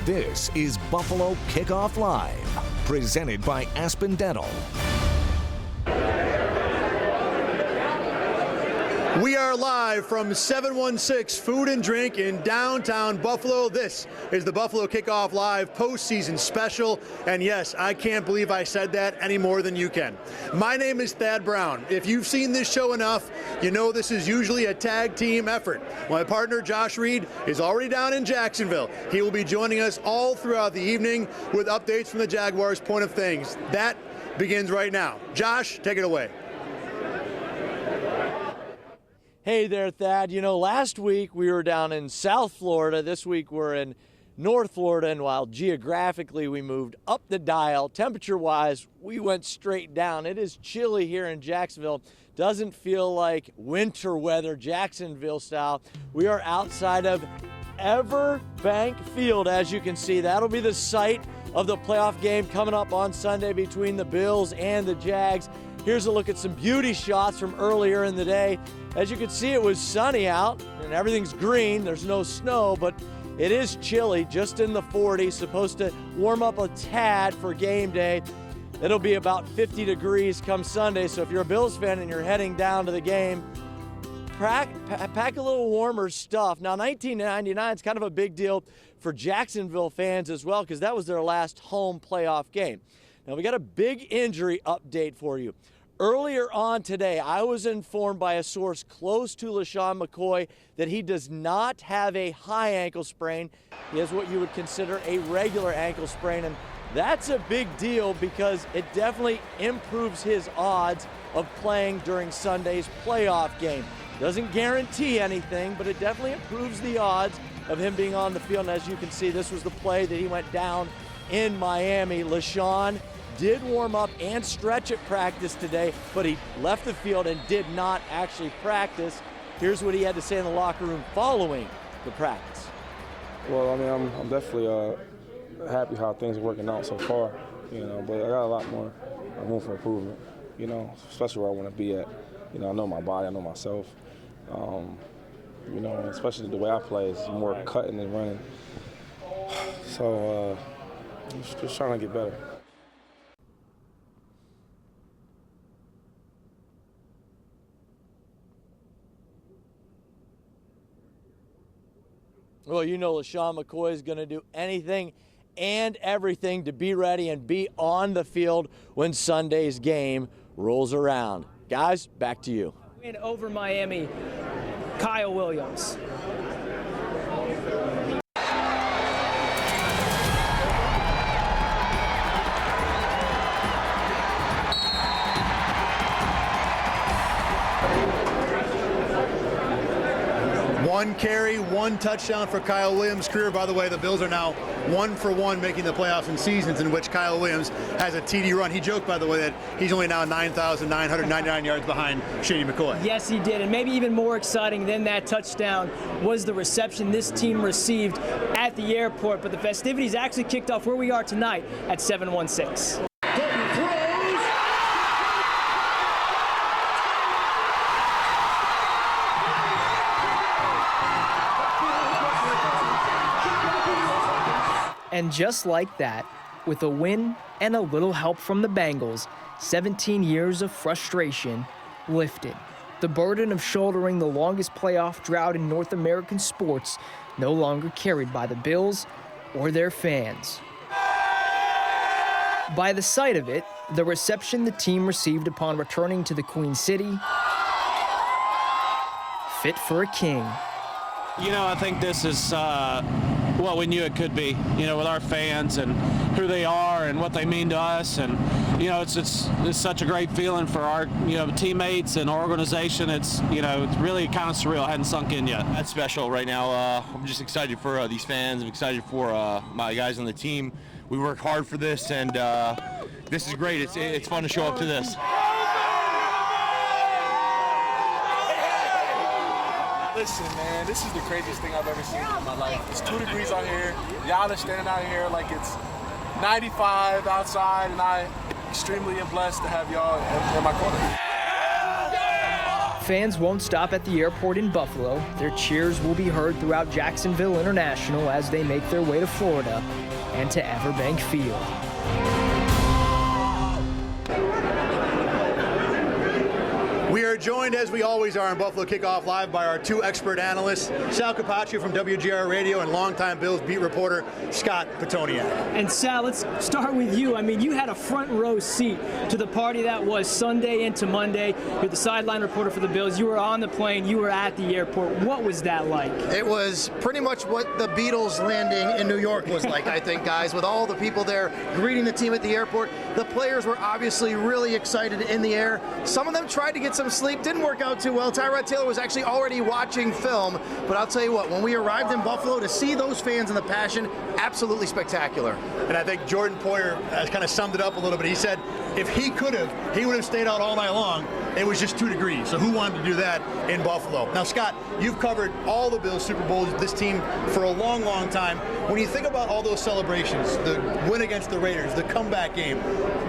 This is Buffalo Kickoff Live, presented by Aspen Dental. We are live from 716 Food and Drink in downtown Buffalo. This is the Buffalo Kickoff Live postseason special. And yes, I can't believe I said that any more than you can. My name is Thad Brown. If you've seen this show enough, you know this is usually a tag team effort. My partner, Josh Reed, is already down in Jacksonville. He will be joining us all throughout the evening with updates from the Jaguars' point of things. That begins right now. Josh, take it away. Hey there, Thad. You know, last week we were down in South Florida. This week we're in North Florida, and while geographically we moved up the dial, temperature-wise, we went straight down. It is chilly here in Jacksonville. Doesn't feel like winter weather, Jacksonville style. We are outside of Everbank Field, as you can see. That'll be the site of the playoff game coming up on Sunday between the Bills and the Jags. Here's a look at some beauty shots from earlier in the day. As you can see, it was sunny out and everything's green. There's no snow, but it is chilly, just in the 40s. Supposed to warm up a tad for game day. It'll be about 50 degrees come Sunday, so if you're a Bills fan and you're heading down to the game, pack a little warmer stuff. Now, 1999 is kind of a big deal for Jacksonville fans as well, because that was their last home playoff game. Now, we got a big injury update for you. Earlier on today, I was informed by a source close to LaShawn McCoy that he does not have a high ankle sprain. He has what you would consider a regular ankle sprain, and that's a big deal because it definitely improves his odds of playing during Sunday's playoff game. Doesn't guarantee anything, but it definitely improves the odds of him being on the field. And as you can see, this was the play that he went down in Miami. LaShawn did warm up and stretch at practice today, but he left the field and did not actually practice. Here's what he had to say in the locker room following the practice. Well, I mean, I'm definitely happy how things are working out so far, you know, but I got a lot more room for improvement, you know, especially where I want to be at. You know, I know my body, I know myself. You know, especially the way I play is more cutting than running. So just trying to get better. Well, you know LaShawn McCoy is going to do anything and everything to be ready and be on the field when Sunday's game rolls around. Guys, back to you. Win over Miami, Kyle Williams. One carry, one touchdown for Kyle Williams' career. By the way, the Bills are now 1-for-1 making the playoffs in seasons in which Kyle Williams has a TD run. He joked, by the way, that he's only now 9,999 yards behind Shady McCoy. Yes, he did. And maybe even more exciting than that touchdown was the reception this team received at the airport. But the festivities actually kicked off where we are tonight at 716. And just like that, with a win and a little help from the Bengals, 17 years of frustration lifted. The burden of shouldering the longest playoff drought in North American sports no longer carried by the Bills or their fans. By the sight of it, the reception the team received upon returning to the Queen City, fit for a king. You know, I think this is what we knew it could be, you know, with our fans and who they are and what they mean to us. And, you know, it's such a great feeling for our, you know, teammates and our organization. It's, you know, it's really kind of surreal. It hadn't sunk in yet. That's special right now. I'm just excited for these fans. I'm excited for my guys on the team. We worked hard for this, and this is great. It's fun to show up to this. Listen, man, this is the craziest thing I've ever seen in my life. It's 2 degrees out here. Y'all are standing out here like it's 95 outside, and I extremely am blessed to have y'all in my corner. fans won't stop at the airport in Buffalo. Their cheers will be heard throughout Jacksonville International as they make their way to Florida and to Everbank Field. We are joined, as we always are, in Buffalo Kickoff Live by our two expert analysts, Sal Capaccio from WGR Radio and longtime Bills beat reporter Scott Petoniak. And Sal, let's start with you. I mean, you had a front row seat to the party that was Sunday into Monday. You're the sideline reporter for the Bills. You were on the plane. You were at the airport. What was that like? It was pretty much what the Beatles landing in New York was like, I think, guys, with all the people there greeting the team at the airport. The players were obviously really excited in the air. Some of them tried to get some sleep, didn't work out too well. Tyrod Taylor was actually already watching film, but I'll tell you what, when we arrived in Buffalo, to see those fans and the passion, absolutely spectacular. And I think Jordan Poyer has kind of summed it up a little bit. He said if he could have, he would have stayed out all night long. It was just 2 degrees. So who wanted to do that in Buffalo? Now, Scott, you've covered all the Bills Super Bowls, this team, for a long, long time. When you think about all those celebrations, the win against the Raiders, the comeback game,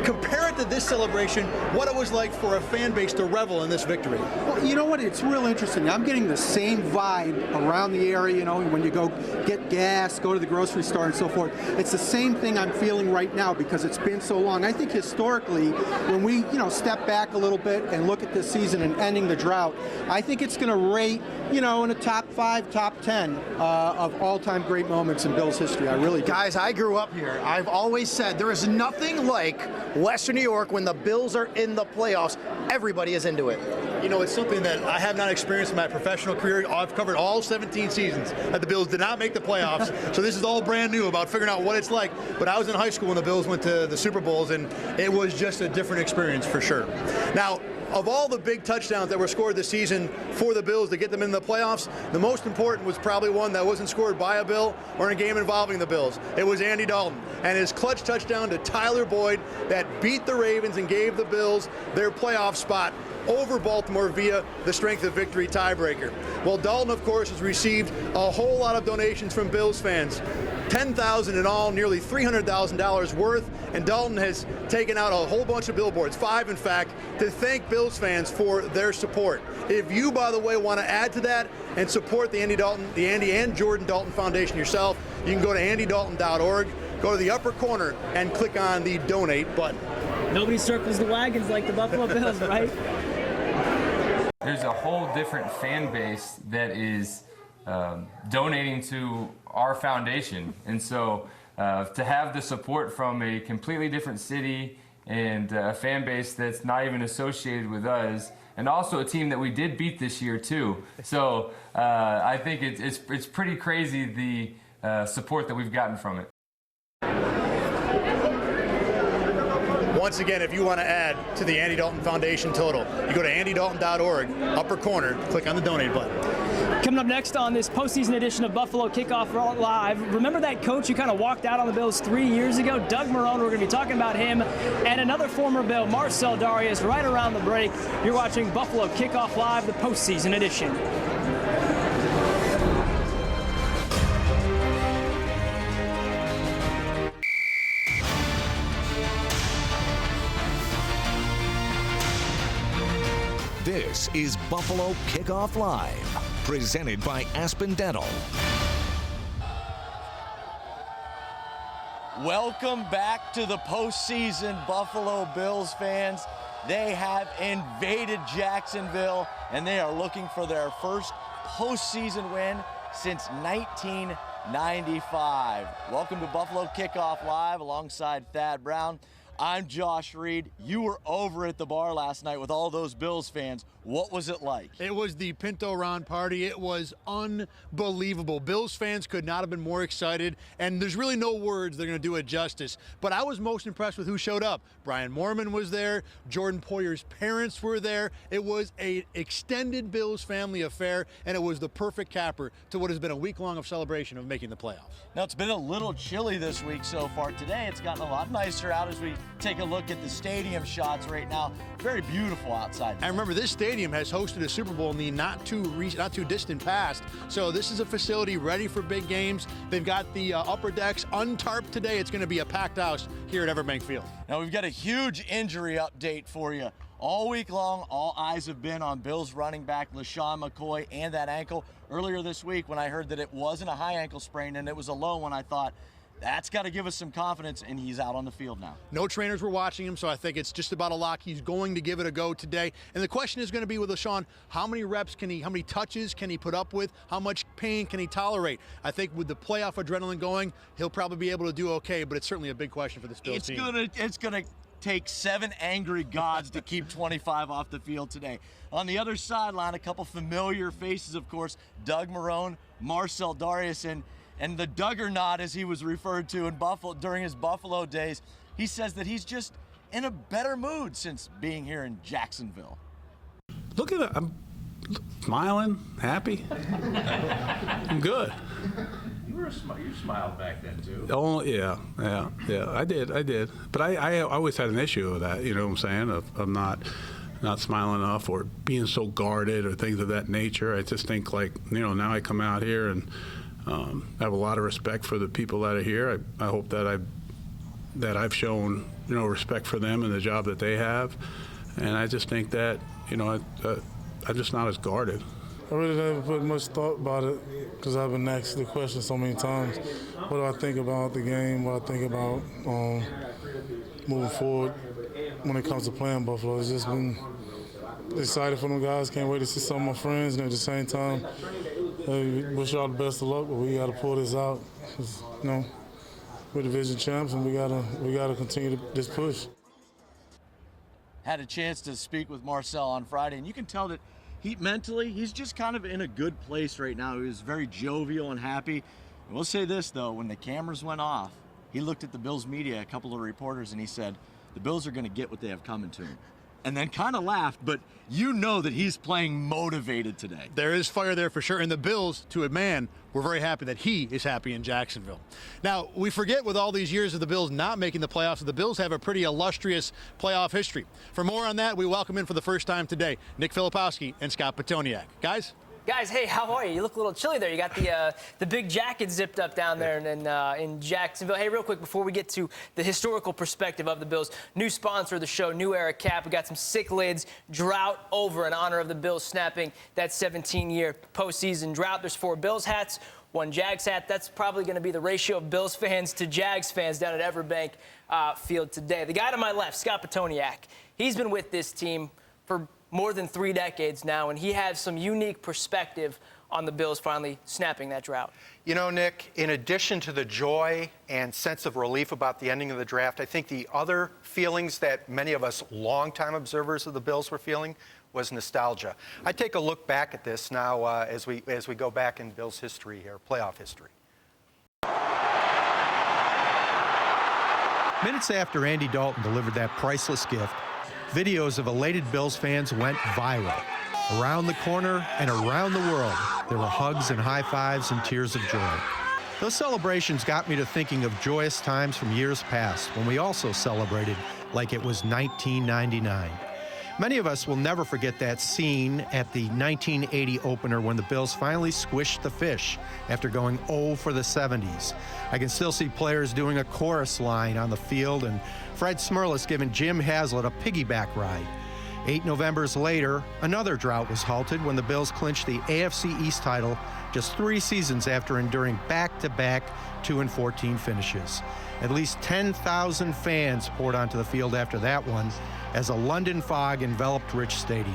compare it to this celebration, what it was like for a fan base to revel in this victory. Well, you know what? It's real interesting. I'm getting the same vibe around the area, you know, when you go get gas, go to the grocery store and so forth. It's the same thing I'm feeling right now because it's been so long. I think historically, when we, step back a little bit and look at this season and ending the drought, I think it's going to rate, in the top 5, top 10 of all-time great moments in Bills history. I really do. Guys, I grew up here. I've always said there is nothing like Western New York when the Bills are in the playoffs. Everybody is into it. It's something that I have not experienced in my professional career. I've covered all 17 seasons that the Bills did not make the playoffs, so this is all brand new about figuring out what it's like. But I was in high school when the Bills went to the Super Bowls, and it was just a different experience for sure. Now, of all the big touchdowns that were scored this season for the Bills to get them in the playoffs, the most important was probably one that wasn't scored by a Bill or in a game involving the Bills. It was Andy Dalton and his clutch touchdown to Tyler Boyd that beat the Ravens and gave the Bills their playoff spot over Baltimore via the strength of victory tiebreaker. Well, Dalton, of course, has received a whole lot of donations from Bills fans. $10,000 in all, nearly $300,000 worth, and Dalton has taken out a whole bunch of billboards, 5 in fact, to thank Bills fans for their support. If you, by the way, want to add to that and support the Andy and Jordan Dalton Foundation yourself, you can go to andydalton.org, go to the upper corner, and click on the donate button. Nobody circles the wagons like the Buffalo Bills, right? There's a whole different fan base that is donating to our foundation, and so to have the support from a completely different city and a fan base that's not even associated with us, and also a team that we did beat this year too. So I think it's pretty crazy the support that we've gotten from it. Once again, if you want to add to the Andy Dalton Foundation total, you go to andydalton.org, upper corner, click on the donate button. Coming up next on this postseason edition of Buffalo Kickoff Live, remember that coach who kind of walked out on the Bills 3 years ago? Doug Marrone. We're going to be talking about him and another former Bill, Marcel Darius, right around the break. You're watching Buffalo Kickoff Live, the postseason edition. This is Buffalo Kickoff Live, presented by Aspen Dental. Welcome back to the postseason, Buffalo Bills fans. They have invaded Jacksonville, and they are looking for their first postseason win since 1995. Welcome to Buffalo Kickoff Live alongside Thad Brown. I'm Josh Reed. You were over at the bar last night with all those Bills fans. What was it like? It was the Pinto Ron party. It was unbelievable. Bills fans could not have been more excited, and there's really no words that are going to do it justice. But I was most impressed with who showed up. Brian Moorman was there. Jordan Poyer's parents were there. It was an extended Bills family affair, and it was the perfect capper to what has been a week-long of celebration of making the playoffs. Now, it's been a little chilly this week so far. Today, it's gotten a lot nicer out as we take a look at the stadium shots right now. Very beautiful outside. And remember, this stadium has hosted a Super Bowl in the not too distant past. So this is a facility ready for big games. They've got the upper decks untarped today. It's going to be a packed house here at Everbank Field. Now, we've got a huge injury update for you. All week long, all eyes have been on Bills running back LaShawn McCoy and that ankle. Earlier this week, when I heard that it wasn't a high ankle sprain and it was a low one, I thought, that's got to give us some confidence, and he's out on the field now. No trainers were watching him, so I think it's just about a lock. He's going to give it a go today. And the question is going to be with LaShawn, how many reps can he, how many touches can he put up with? How much pain can he tolerate? I think with the playoff adrenaline going, he'll probably be able to do okay, but it's certainly a big question for this Bills team. It's gonna take 7 angry gods to keep 25 off the field today. On the other sideline, a couple familiar faces, of course, Doug Marrone, Marcell Dareus, and the Duggernaut, as he was referred to in Buffalo during his Buffalo days. He says that he's just in a better mood since being here in Jacksonville. Look at it. I'm smiling, happy. I'm good. You smiled back then, too. Oh, yeah. I did. But I always had an issue with that, you know what I'm saying, of not smiling enough or being so guarded or things of that nature. I just think, like, you know, now I come out here and I have a lot of respect for the people that are here. I hope that I've shown, you know, respect for them and the job that they have. And I just think that, you know, I'm just not as guarded. I really never put much thought about it because I've been asked the question so many times. What do I think about the game? What I think about moving forward when it comes to playing Buffalo? It's just been excited for them guys. Can't wait to see some of my friends. And at the same time, wish y'all the best of luck, but we got to pull this out. You know, we're division champs, and we gotta continue this push. Had a chance to speak with Marcell on Friday, and you can tell that he's just kind of in a good place right now. He was very jovial and happy. And we'll say this, though, when the cameras went off, he looked at the Bills media, a couple of reporters, and he said, the Bills are going to get what they have coming to them. And then kind of laughed, but you know that he's playing motivated today. There is fire there for sure, and the Bills, to a man, we're very happy that he is happy in Jacksonville. Now, we forget with all these years of the Bills not making the playoffs, that the Bills have a pretty illustrious playoff history. For more on that, we welcome in for the first time today, Nick Filipowski and Scott Petoniak. Guys? Guys, hey, how are you? You look a little chilly there. You got the big jacket zipped up down there in Jacksonville. Hey, real quick, before we get to the historical perspective of the Bills, new sponsor of the show, New Era Cap. We got some sick lids, drought over in honor of the Bills snapping that 17-year postseason drought. There's 4 Bills hats, 1 Jags hat. That's probably going to be the ratio of Bills fans to Jags fans down at Everbank Field today. The guy to my left, Scott Petoniak, he's been with this team for more than 3 decades now, and he has some unique perspective on the Bills finally snapping that drought. You know, Nick, in addition to the joy and sense of relief about the ending of the draft, I think the other feelings that many of us longtime observers of the Bills were feeling was nostalgia. I take a look back at this now as we go back in Bills history here, playoff history. Minutes after Andy Dalton delivered that priceless gift, videos of elated Bills fans went viral. Around the corner and around the world, there were hugs and high fives and tears of joy. Those celebrations got me to thinking of joyous times from years past when we also celebrated like it was 1999. Many of us will never forget that scene at the 1980 opener when the Bills finally squished the fish after going 0 for the 70s. I can still see players doing a chorus line on the field and Fred Smerlas giving Jim Haslett a piggyback ride. 8 Novembers later, another drought was halted when the Bills clinched the AFC East title just 3 seasons after enduring back-to-back 2-14 finishes. At least 10,000 fans poured onto the field after that one as a London fog enveloped Rich Stadium.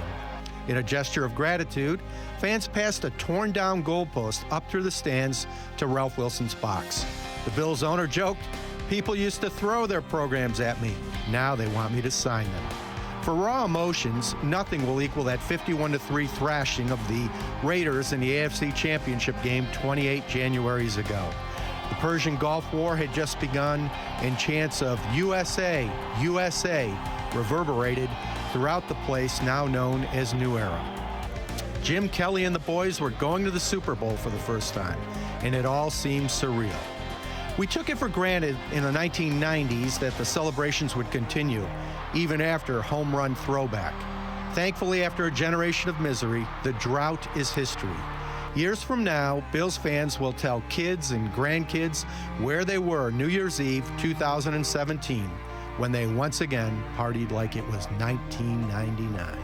In a gesture of gratitude, fans passed a torn-down goalpost up through the stands to Ralph Wilson's box. The Bills owner joked, "People used to throw their programs at me. Now they want me to sign them." For raw emotions, nothing will equal that 51-3 thrashing of the Raiders in the AFC Championship game 28 Januaries ago. The Persian Gulf War had just begun, and chants of USA, USA reverberated throughout the place now known as New Era. Jim Kelly and the boys were going to the Super Bowl for the first time, and it all seemed surreal. We took it for granted in the 1990s that the celebrations would continue, even after home run throwback. Thankfully, after a generation of misery, the drought is history. Years from now, Bills fans will tell kids and grandkids where they were New Year's Eve 2017 when they once again partied like it was 1999.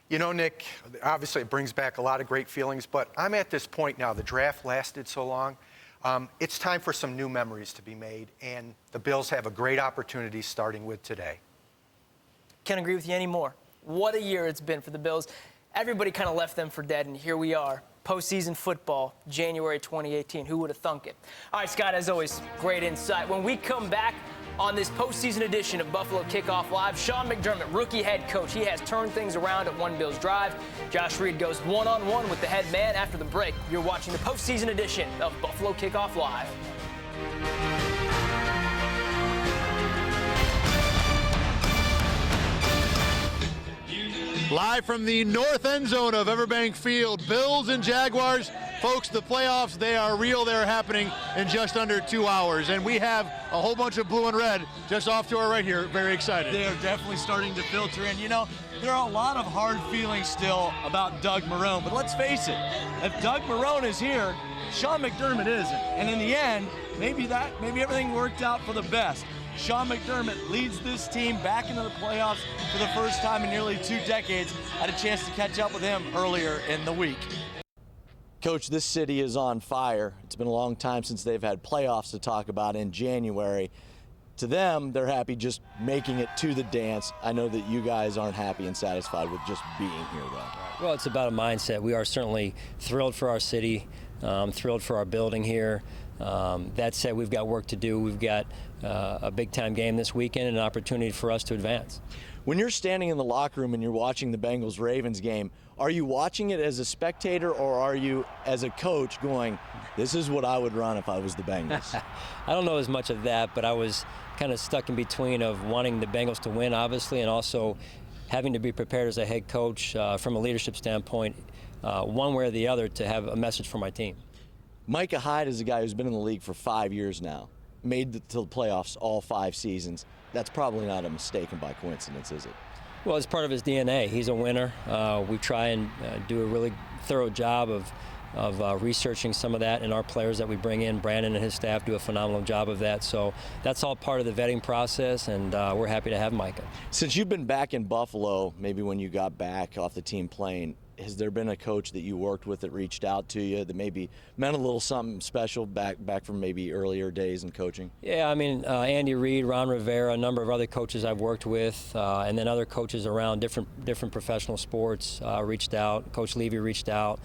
You know, Nick, obviously it brings back a lot of great feelings, but I'm at this point now. The draft lasted so long. It's time for some new memories to be made, and the Bills have a great opportunity starting with today. Can't agree with you anymore. What a year it's been for the Bills. Everybody kind of left them for dead, and here we are. Postseason football, January 2018. Who would have thunk it? All right, Scott, as always, great insight. When we come back on this postseason edition of Buffalo Kickoff Live, Sean McDermott, rookie head coach. He has turned things around at One Bills Drive. Josh Reed goes one-on-one with the head man after the break. You're watching the postseason edition of Buffalo Kickoff Live. Live from the north end zone of Everbank Field, Bills and Jaguars. Folks, the playoffs, they are real. They're happening in just under 2 hours. And we have a whole bunch of blue and red just off to our right here. Very excited. They are definitely starting to filter in. You know, there are a lot of hard feelings still about Doug Marrone. But let's face it, if Doug Marrone is here, Sean McDermott isn't. And in the end, maybe everything worked out for the best. Sean McDermott leads this team back into the playoffs for the first time in nearly 2 decades. I had a chance to catch up with him earlier in the week. Coach, this city is on fire. It's been a long time since they've had playoffs to talk about in January. To them, they're happy just making it to the dance. I know that you guys aren't happy and satisfied with just being here, though. Well, it's about a mindset. We are certainly thrilled for our city, thrilled for our building here. That said, we've got work to do. We've got a big-time game this weekend and an opportunity for us to advance. When you're standing in the locker room and you're watching the Bengals-Ravens game, are you watching it as a spectator or are you, as a coach, going, this is what I would run if I was the Bengals? I don't know as much of that, but I was kind of stuck in between of wanting the Bengals to win, obviously, and also having to be prepared as a head coach from a leadership standpoint, one way or the other, to have a message for my team. Micah Hyde is a guy who's been in the league for 5 years now, made it to the playoffs all 5 seasons. That's probably not a mistake and by coincidence, is it? Well, it's part of his DNA. He's a winner. We try and do a really thorough job of researching some of that in our players that we bring in. Brandon and his staff do a phenomenal job of that. So that's all part of the vetting process, and we're happy to have Micah. Since you've been back in Buffalo, maybe when you got back off the team plane, has there been a coach that you worked with that reached out to you that maybe meant a little something special back from maybe earlier days in coaching? Yeah, I mean, Andy Reid, Ron Rivera, a number of other coaches I've worked with, and then other coaches around different professional sports reached out. Coach Levy reached out.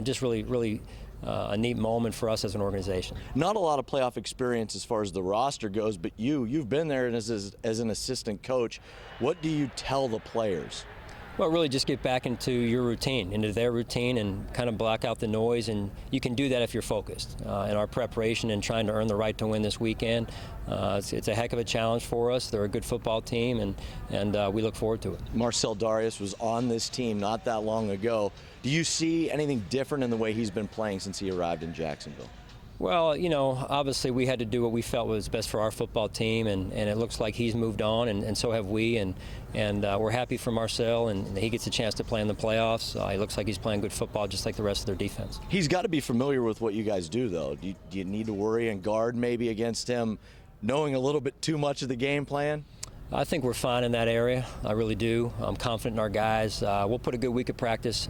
Just really a neat moment for us as an organization. Not a lot of playoff experience as far as the roster goes, but you've been there as an assistant coach. What do you tell the players? Well, really just get back into your routine, into their routine, and kind of block out the noise. And you can do that if you're focused. In our preparation and trying to earn the right to win this weekend, it's a heck of a challenge for us. They're a good football team, and we look forward to it. Marcel Darius was on this team not that long ago. Do you see anything different in the way he's been playing since he arrived in Jacksonville? Well, you know, obviously we had to do what we felt was best for our football team, and it looks like he's moved on, and so have we, and we're happy for Marcel, and he gets a chance to play in the playoffs. He looks like he's playing good football just like the rest of their defense. He's got to be familiar with what you guys do, though. Do you need to worry and guard maybe against him knowing a little bit too much of the game plan? I think we're fine in that area. I really do. I'm confident in our guys. We'll put a good week of practice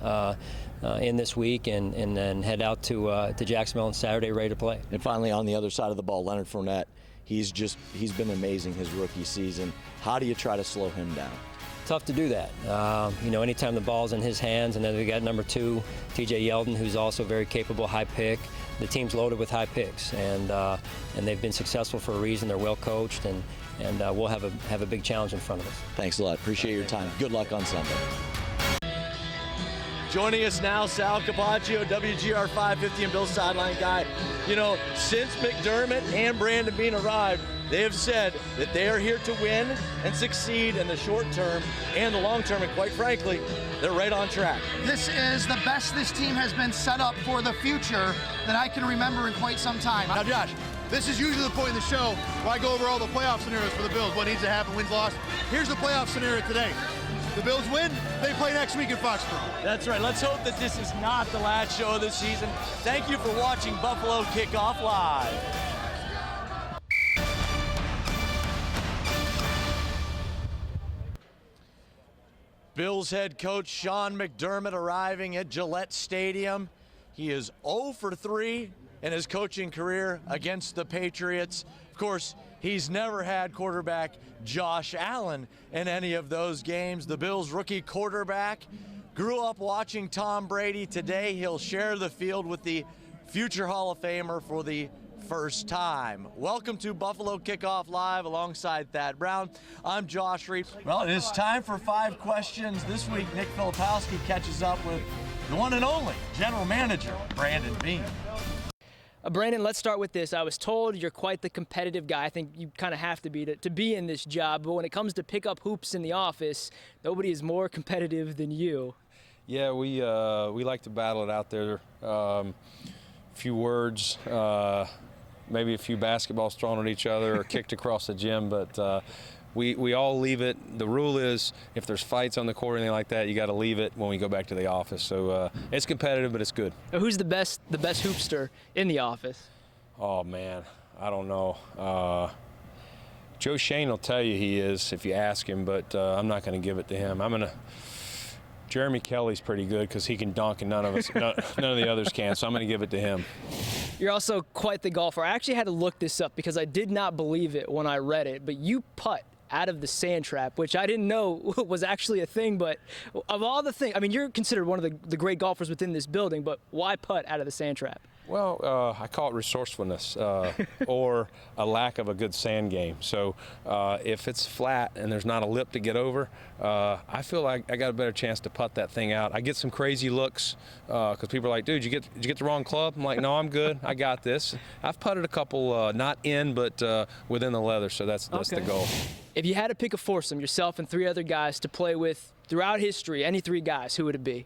in this week and then head out to Jacksonville on Saturday ready to play. And finally, on the other side of the ball, Leonard Fournette, he's been amazing his rookie season. How do you try to slow him down? Tough to do that. You know, anytime the ball's in his hands, and then we got number 2, TJ Yeldon, who's also very capable, high pick. The team's loaded with high picks, and they've been successful for a reason. They're well coached, and we'll have a big challenge in front of us. Thanks a lot. Appreciate your time. Good luck on Sunday. Joining us now, Sal Capaccio, WGR 550 and Bill's sideline guy. You know, since McDermott and Brandon Beane arrived, they have said that they are here to win and succeed in the short term and the long term, and quite frankly, they're right on track. This is the best this team has been set up for the future that I can remember in quite some time. Now, Josh, this is usually the point in the show where I go over all the playoff scenarios for the Bills, what needs to happen, wins, loss. Here's the playoff scenario today. The Bills win, they play next week in Foxborough. That's right. Let's hope that this is not the last show of the season. Thank you for watching Buffalo Kickoff Live. Bills head coach Sean McDermott arriving at Gillette Stadium. He is 0 for 3 in his coaching career against the Patriots. Of course, he's never had quarterback Josh Allen in any of those games. The Bills rookie quarterback grew up watching Tom Brady. Today, he'll share the field with the future Hall of Famer for the first time. Welcome to Buffalo Kickoff Live alongside Thad Brown. I'm Josh Reed. Well, it is time for 5 questions. This week, Nick Filipowski catches up with the one and only general manager, Brandon Beane. Brandon, let's start with this. I was told you're quite the competitive guy. I think you kind of have to be in this job. But when it comes to pick up hoops in the office, nobody is more competitive than you. Yeah, we like to battle it out there. Few words, maybe a few basketballs thrown at each other or kicked across the gym, but we all leave it. The rule is if there's fights on the court or anything like that, you got to leave it when we go back to the office. So it's competitive, but it's good. Who's the best hoopster in the office? Oh man, I don't know. Joe Shane will tell you he is if you ask him, but I'm not going to give it to him. Jeremy Kelly's pretty good because he can dunk and none of the others can, so I'm going to give it to him. You're also quite the golfer. I actually had to look this up because I did not believe it when I read it, but you putt out of the sand trap, which I didn't know was actually a thing, but of all the things, I mean, you're considered one of the great golfers within this building, but why putt out of the sand trap? Well, I call it resourcefulness or a lack of a good sand game. So if it's flat and there's not a lip to get over, I feel like I got a better chance to putt that thing out. I get some crazy looks because people are like, dude, did you get the wrong club? I'm like, no, I'm good. I got this. I've putted a couple, not in, but within the leather, so that's the goal. If you had to pick a foursome, yourself and 3 other guys to play with throughout history, any 3 guys, who would it be?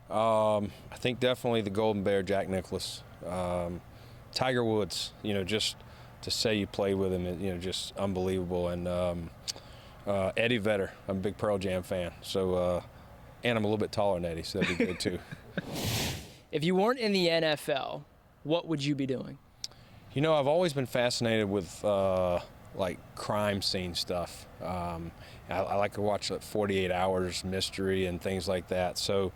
I think definitely the Golden Bear, Jack Nicklaus. Tiger Woods, just to say you played with him, just unbelievable. And Eddie Vedder, I'm a big Pearl Jam fan. So, and I'm a little bit taller than Eddie, so that'd be good too. If you weren't in the NFL, what would you be doing? I've always been fascinated with like crime scene stuff. I like to watch 48 Hours mystery and things like that. So,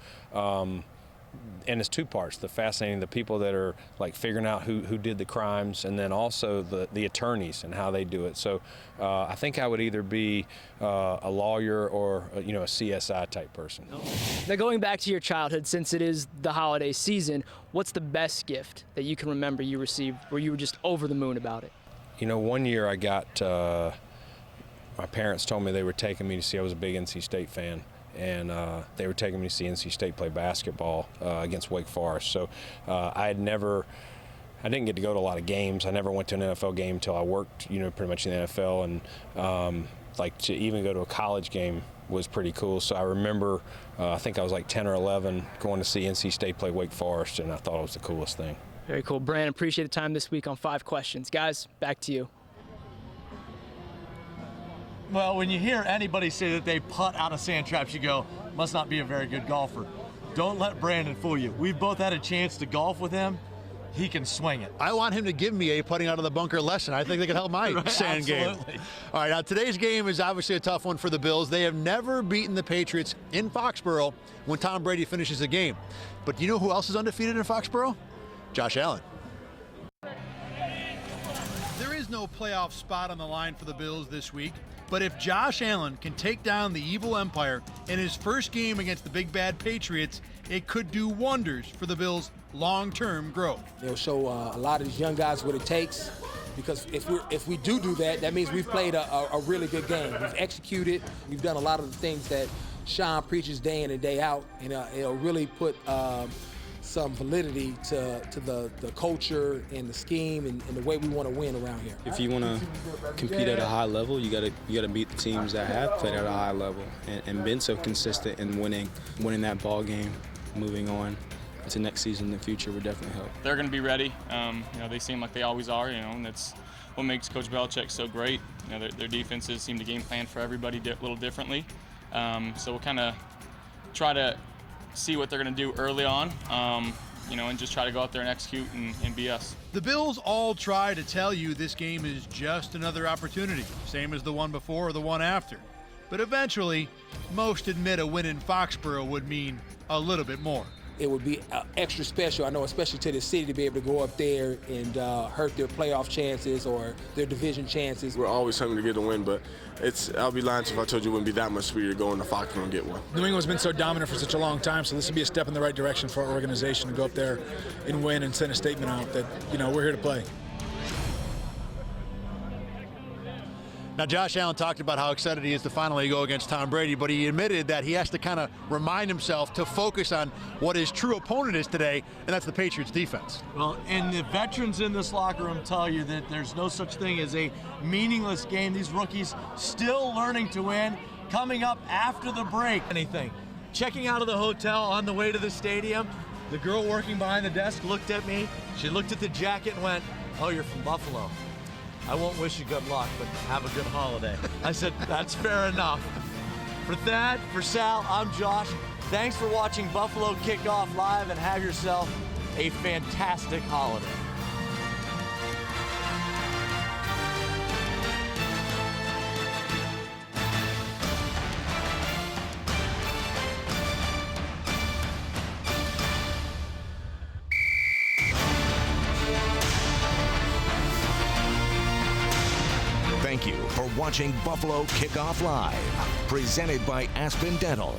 and it's 2 parts: the people that are like figuring out who did the crimes, and then also the attorneys and how they do it. So I think I would either be a lawyer or a CSI type person. Now, going back to your childhood, since it is the holiday season, what's the best gift that you can remember you received where you were just over the moon about it? One year I got my parents told me they were taking me to see. I was a big NC State fan. And they were taking me to see NC State play basketball against Wake Forest. So I didn't get to go to a lot of games. I never went to an NFL game until I worked, pretty much in the NFL. And like to even go to a college game was pretty cool. So I remember, I think I was like 10 or 11, going to see NC State play Wake Forest, and I thought it was the coolest thing. Very cool. Brandon, appreciate the time this week on 5 questions. Guys, back to you. Well, when you hear anybody say that they putt out of sand traps, you go, must not be a very good golfer. Don't let Brandon fool you. We've both had a chance to golf with him. He can swing it. I want him to give me a putting out of the bunker lesson. I think they could help my sand game. All right, now today's game is obviously a tough one for the Bills. They have never beaten the Patriots in Foxborough when Tom Brady finishes the game. But do you know who else is undefeated in Foxborough? Josh Allen. There is no playoff spot on the line for the Bills this week. But if Josh Allen can take down the evil empire in his first game against the big bad Patriots, it could do wonders for the Bills' long-term growth. They'll show a lot of these young guys what it takes, because if we do that, that means we've played a really good game. We've executed. We've done a lot of the things that Sean preaches day in and day out, and it'll really put some validity to the culture and the scheme and the way we want to win around here. If you want to compete at a high level, you gotta beat the teams that have played at a high level and been so consistent in winning that ball game, moving on to next season in the future would definitely help. They're going to be ready. They seem like they always are. And that's what makes Coach Belichick so great. Their defenses seem to game plan for everybody a little differently. So we'll kind of try to see what they're going to do early on, and just try to go out there and execute and be us. The Bills all try to tell you this game is just another opportunity, same as the one before or the one after. but eventually, most admit a win in Foxborough would mean a little bit more. It would be extra special, I know, especially to the city, to be able to go up there and hurt their playoff chances or their division chances. We're always hungry to get a win, but I'll be lying if I told you it wouldn't be that much sweeter to go into Foxborough and get one. New England's been so dominant for such a long time, so this would be a step in the right direction for our organization to go up there and win and send a statement out that, we're here to play. Now, Josh Allen talked about how excited he is to finally go against Tom Brady, but he admitted that he has to kind of remind himself to focus on what his true opponent is today, and that's the Patriots defense. Well, and the veterans in this locker room tell you that there's no such thing as a meaningless game. These rookies still learning to win. Coming up after the break, checking out of the hotel on the way to the stadium, the girl working behind the desk looked at me. She looked at the jacket and went, "Oh, you're from Buffalo. I won't wish you good luck, but have a good holiday." I said, "That's fair enough." For Thad, for Sal, I'm Josh. Thanks for watching Buffalo Kickoff Live, and have yourself a fantastic holiday. Thank you for watching Buffalo Kickoff Live, presented by Aspen Dental.